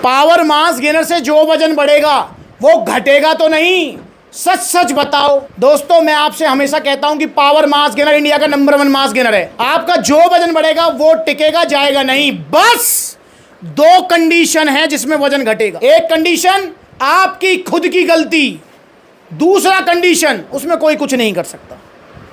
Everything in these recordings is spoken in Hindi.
पावर मास गेनर से जो वजन बढ़ेगा वो घटेगा तो नहीं, सच सच बताओ। दोस्तों मैं आपसे हमेशा कहता हूं कि पावर मास गेनर इंडिया का नंबर 1 मास गेनर है। आपका जो वजन बढ़ेगा वो टिकेगा, जाएगा नहीं। बस 2 कंडीशन है जिसमें वजन घटेगा। एक कंडीशन आपकी खुद की गलती, दूसरा कंडीशन उसमें कोई कुछ नहीं कर सकता।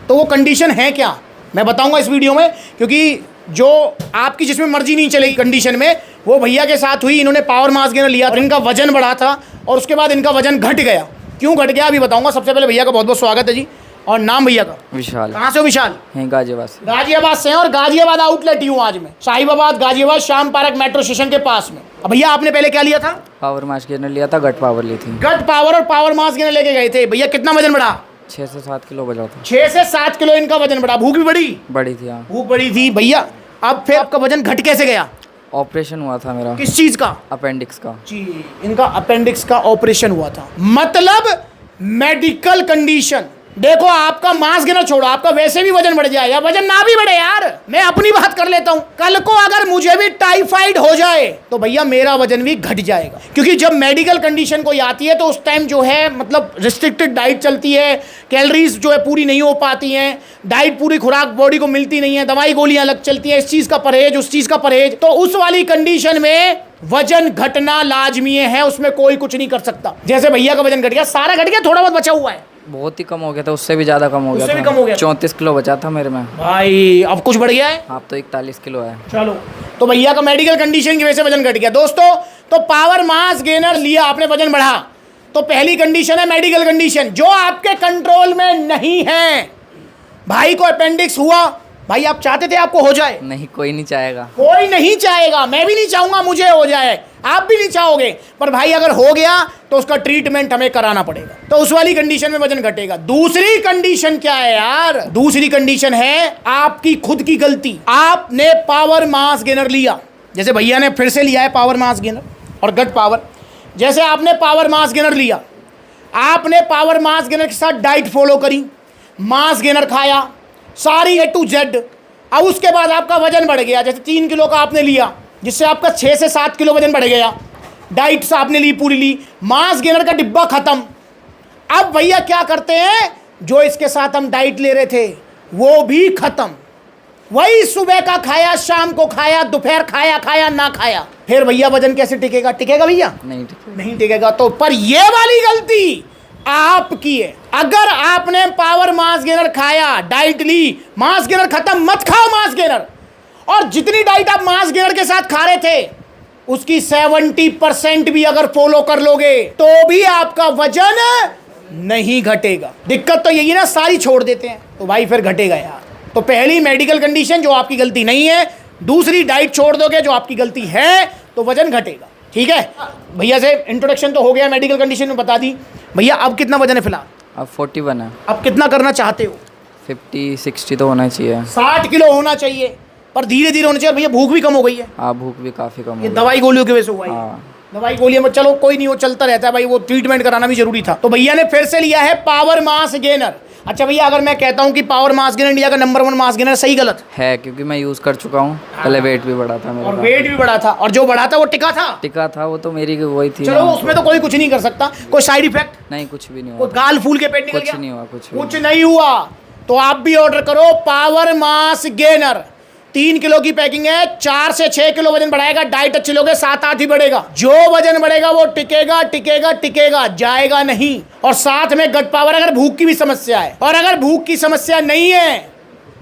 तो वो कंडीशन है क्या मैं बताऊंगा इस वीडियो में, क्योंकि जो आपकी जिसमें मर्जी नहीं चलेगी कंडीशन में, वो भैया के साथ हुई। इन्होंने पावर मास गेनर लिया और इनका वजन बढ़ा था और उसके बाद इनका वजन घट गया। क्यों घट गया अभी बताऊंगा। सबसे पहले भैया का बहुत बहुत स्वागत है जी। और नाम भैया का? विशाल। कहाँ से हो विशाल? गाजियाबाद से। गाजियाबाद से हैं और गाजियाबाद आउटलेट ही हूँ आज मैं, साहिबाबाद गाजियाबाद शाम पार्क मेट्रो स्टेशन के पास में। अब भैया आपने पहले क्या लिया था? पावर मास गेनर लिया था, गट पावर ली थी। गट पावर और पावर मास गेनर लेके गए थे। भैया कितना वजन बढ़ा? 6 से 7 किलो बढ़ा था। 6 से 7 किलो इनका वजन बढ़ा। भूख भी बड़ी थी। हाँ, भूख बड़ी थी भैया। अब फिर आपका वजन घट कैसे गया? ऑपरेशन हुआ था मेरा। किस चीज का? अपेंडिक्स का जी, इनका अपेंडिक्स का ऑपरेशन हुआ था। मतलब मेडिकल कंडीशन। देखो आपका मास गेनर छोड़ो, आपका वैसे भी वजन बढ़ जाए या वजन ना भी बढ़े यार, मैं अपनी बात कर लेता हूं। कल को अगर मुझे भी टाइफाइड हो जाए तो भैया मेरा वजन भी घट जाएगा। क्योंकि जब मेडिकल कंडीशन कोई आती है तो उस टाइम जो है मतलब रिस्ट्रिक्टेड डाइट चलती है, कैलोरीज जो है पूरी नहीं हो पाती हैं, डाइट पूरी खुराक बॉडी को मिलती नहीं है, दवाई गोलियां अलग चलती हैं, इस चीज का परहेज उस चीज का परहेज। तो उस वाली कंडीशन में वजन घटना लाजमी है, उसमें कोई कुछ नहीं कर सकता। जैसे भैया का वजन घट गया, सारा घट गया, थोड़ा बहुत बचा हुआ है। बहुत ही कम हो गया था, उससे भी ज्यादा कम हो गया। उससे भी कम हो गया। 34 किलो बचा था मेरे में भाई। अब कुछ बढ़ गया है? आप तो 41 किलो है। चलो, तो भैया का मेडिकल कंडीशन की वजह से वजन घट गया। दोस्तों तो पावर मास गेनर लिया आपने, वजन बढ़ा, तो पहली कंडीशन है मेडिकल कंडीशन जो आपके कंट्रोल में नहीं है। भाई को अपेंडिक्स हुआ, भाई आप चाहते थे आपको हो जाए? नहीं, कोई नहीं चाहेगा। कोई नहीं चाहेगा, मैं भी नहीं चाहूंगा मुझे हो जाए, आप भी नहीं चाहोगे। पर भाई अगर हो गया तो उसका ट्रीटमेंट हमें कराना पड़ेगा, तो उस वाली कंडीशन में वजन घटेगा। दूसरी कंडीशन क्या है यार? दूसरी कंडीशन है आपकी खुद की गलती। आपने पावर मास गेनर लिया, जैसे भैया ने फिर से लिया है पावर मास गेनर और गट पावर। जैसे आपने पावर मास गेनर लिया, आपने पावर मास गेनर के साथ डाइट फॉलो करी, मास गेनर खाया सारी A to Z। अब उसके बाद आपका वजन बढ़ गया, जैसे 3 किलो का आपने लिया, जिससे आपका 6 से 7 किलो वजन बढ़ गया। डाइट से आपने ली, पूरी ली, मास गेनर का डिब्बा खत्म। अब भैया क्या करते हैं, जो इसके साथ हम डाइट ले रहे थे वो भी खत्म। वही सुबह का खाया, शाम को खाया, दोपहर खाया ना खाया, फिर भैया वजन कैसे टिकेगा? टिकेगा भैया? नहीं टिकेगा। तो पर ये वाली गलती आपकी है। अगर आपने पावर मास गेनर खाया, डाइट ली, मास गेनर खत्म, मत खाओ मास गेनर। और जितनी डाइट आप मास गेनर के साथ खा रहे थे उसकी 70% भी अगर फॉलो कर लोगे तो भी आपका वजन नहीं घटेगा। दिक्कत तो यही ना, सारी छोड़ देते हैं तो भाई फिर घटेगा यार। तो पहली मेडिकल कंडीशन जो आपकी गलती नहीं है, दूसरी डाइट छोड़ दोगे जो आपकी गलती है तो वजन घटेगा। ठीक है भैया से इंट्रोडक्शन तो हो गया, मेडिकल कंडीशन में बता दी। भैया अब कितना वजन है फिलहाल? अब 41 है। अब कितना करना चाहते हो? 50-60 तो होना चाहिए। 60 किलो होना चाहिए, पर धीरे धीरे होना चाहिए। भैया भूख भी कम हो गई है। हाँ, भूख भी काफ़ी कम हो ये गई। दवाई गोलियों की वजह से हुआ है। हाँ, दवाई गोलियों में चलो कोई नहीं, वो चलता रहता है भाई, वो ट्रीटमेंट कराना भी जरूरी था। तो भैया ने फिर से लिया है पावर मास गेनर। अच्छा भैया, अगर मैं कहता हूँ कि पावर मास गेनर इंडिया का नंबर 1 मास गेनर, सही गलत है? क्योंकि मैं यूज़ कर चुका हूँ। पहले वेट भी बढ़ा था मेरा, और वेट भी बढ़ा था, और जो बढ़ा था वो टिका था। वो तो मेरी वही थी। चलो उसमें तो कोई कुछ नहीं कर सकता। कोई साइड इफेक्ट नहीं, कुछ भी नहीं कोई हुआ। गाल फूल के पेट निकल कुछ गया? नहीं हुआ। कुछ नहीं हुआ। तो आप भी ऑर्डर करो पावर मास गेनर। 3 किलो की पैकिंग है, 4 से 6 किलो वजन बढ़ाएगा। डाइट अच्छी लोगे 7-8 ही बढ़ेगा। जो वजन बढ़ेगा वो टिकेगा, जाएगा नहीं। और साथ में गट पावर, अगर भूख की भी समस्या है, और अगर भूख की समस्या नहीं है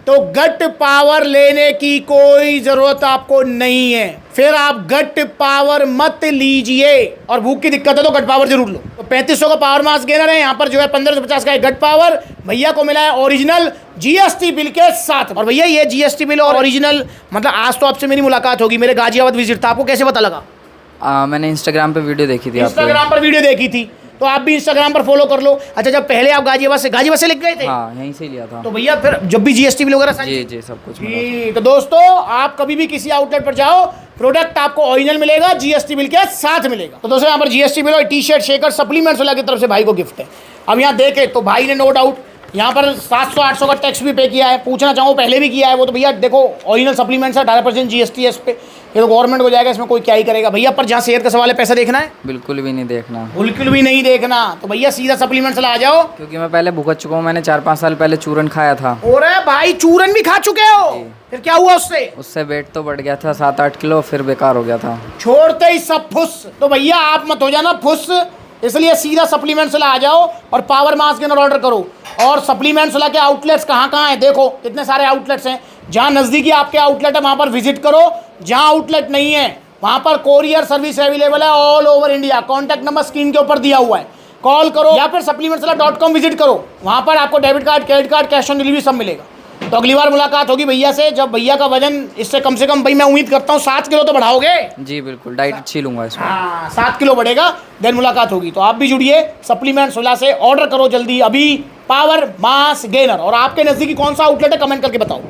तो गट पावर लेने की कोई जरूरत आपको नहीं है। फिर आप गट पावर मत लीजिए। और भूख की दिक्कत है तो गट पावर जरूर लो। तो 3500 का पावर मास गेनर है, यहाँ पर जो है 1550 का है गट पावर। भैया को मिला है ओरिजिनल GST बिल के साथ। और भैया ये GST बिल और ओरिजिनल, मतलब आज तो आपसे मेरी मुलाकात होगी, मेरे गाजियाबाद विजिट था, आपको कैसे पता लगा? मैंने इंस्टाग्राम पे वीडियो देखी थी। इंस्टाग्राम पर वीडियो देखी थी, तो आप भी इंस्टाग्राम पर फॉलो कर लो। अच्छा, जब पहले आप गाजियाबाद से लिख गए थे? हाँ, यहीं से लिया था। तो भैया फिर जब भी GST बिल वगैरह जी सब कुछ जी। तो दोस्तों आप कभी भी किसी आउटलेट पर जाओ, प्रोडक्ट आपको ओरिजिनल मिलेगा, GST बिल के साथ मिलेगा। तो दोस्तों यहाँ पर GST बिल और टी-शर्ट, शेकर, सप्लीमेंट्स वाला की तरफ से भाई को गिफ्ट है। अब यहाँ देखे तो भाई ने नो डाउट यहाँ पर 700-800 का टैक्स भी पे किया है। पूछना चाहूँ पहले भी किया है वो, तो भैया देखो ओरिजिनल सप्लीमेंट्स है, 18% GST है इस पे। ये तो गवर्नमेंट को जाएगा, इसमें कोई क्या ही करेगा भैया। पर जहाँ सेहत का सवाल है, पैसा देखना है, बिल्कुल भी नहीं देखना, बिल्कुल भी नहीं देखना। तो भैया सीधा सप्लीमेंट्स ला जाओ। क्योंकि मैं पहले भुगत चुका हूँ। मैंने 4-5 साल पहले चूरन खाया था। और भाई चूरन भी खा चुके हो, फिर क्या हुआ उससे? उससे वेट तो बढ़ गया था 7-8 किलो, फिर बेकार हो गया था। छोड़ते ही सब फुस। तो भैया आप मत हो जाना फुस, इसलिए सीधा सप्लीमेंट्स ला आ जाओ और पावर मास गेनर ऑर्डर करो। और सप्लीमेंट्स ला के आउटलेट्स कहाँ कहाँ हैं देखो, कितने सारे आउटलेट्स हैं। जहाँ नज़दीकी आपके आउटलेट है वहाँ पर विजिट करो, जहाँ आउटलेट नहीं है वहाँ पर कोरियर सर्विस अवेलेबल है all over India. Contact number screen के ऊपर दिया हुआ है, कॉल करो या फिर supplementswala.com विजिट करो। वहाँ पर आपको debit card, credit card, cash on delivery सब मिलेगा। तो अगली बार मुलाकात होगी भैया से जब भैया का वजन इससे कम से कम, भाई मैं उम्मीद करता हूँ 7 किलो तो बढ़ाओगे। जी बिल्कुल, डाइट अच्छी लूँगा इसमें। हाँ 7 किलो बढ़ेगा, देन मुलाकात होगी। तो आप भी जुड़िए सप्लीमेंट्सवाला से, ऑर्डर करो जल्दी अभी पावर मास गेनर। और आपके नज़दीकी कौन सा आउटलेट है कमेंट करके बताओ।